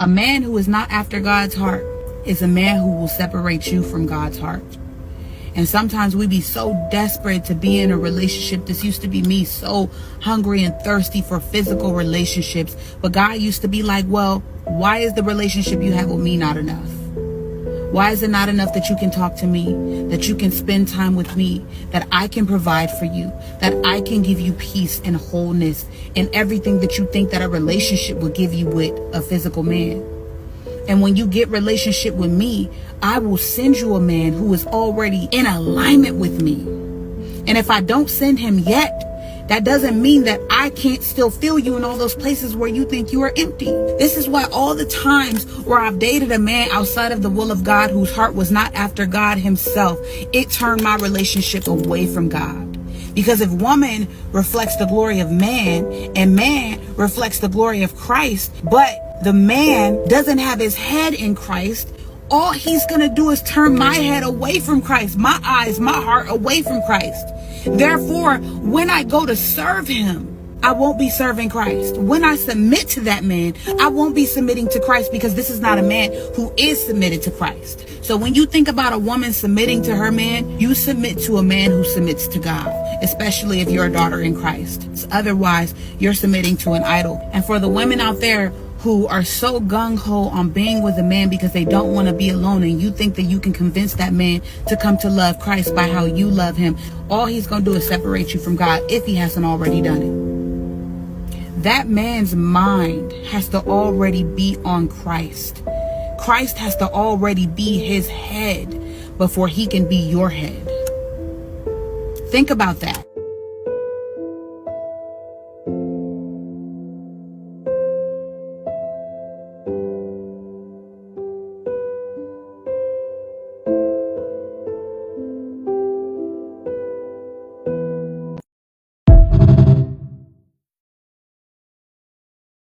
A man who is not after God's heart is a man who will separate you from God's heart. And sometimes we be so desperate to be in a relationship. This used to be me, so hungry and thirsty for physical relationships. But God used to be like, well, why is the relationship you have with me not enough? Why is it not enough that you can talk to me, that you can spend time with me, that I can provide for you, that I can give you peace and wholeness and everything that you think that a relationship would give you with a physical man? And when you get relationship with me, I will send you a man who is already in alignment with me. And if I don't send him yet, that doesn't mean that I can't still feel you in all those places where you think you are empty. This is why all the times where I've dated a man outside of the will of God, whose heart was not after God himself, it turned my relationship away from God. Because if woman reflects the glory of man and man reflects the glory of Christ, but the man doesn't have his head in Christ, all he's going to do is turn my head away from Christ, my eyes, my heart away from Christ. Therefore, when I go to serve him, I won't be serving Christ. When I submit to that man, I won't be submitting to Christ, because this is not a man who is submitted to Christ. So when you think about a woman submitting to her man, you submit to a man who submits to God, especially if you're a daughter in Christ. Otherwise, you're submitting to an idol. And for the women out there who are so gung-ho on being with a man because they don't want to be alone, and you think that you can convince that man to come to love Christ by how you love him, all he's going to do is separate you from God if he hasn't already done it. That man's mind has to already be on Christ. Christ has to already be his head before he can be your head. Think about that.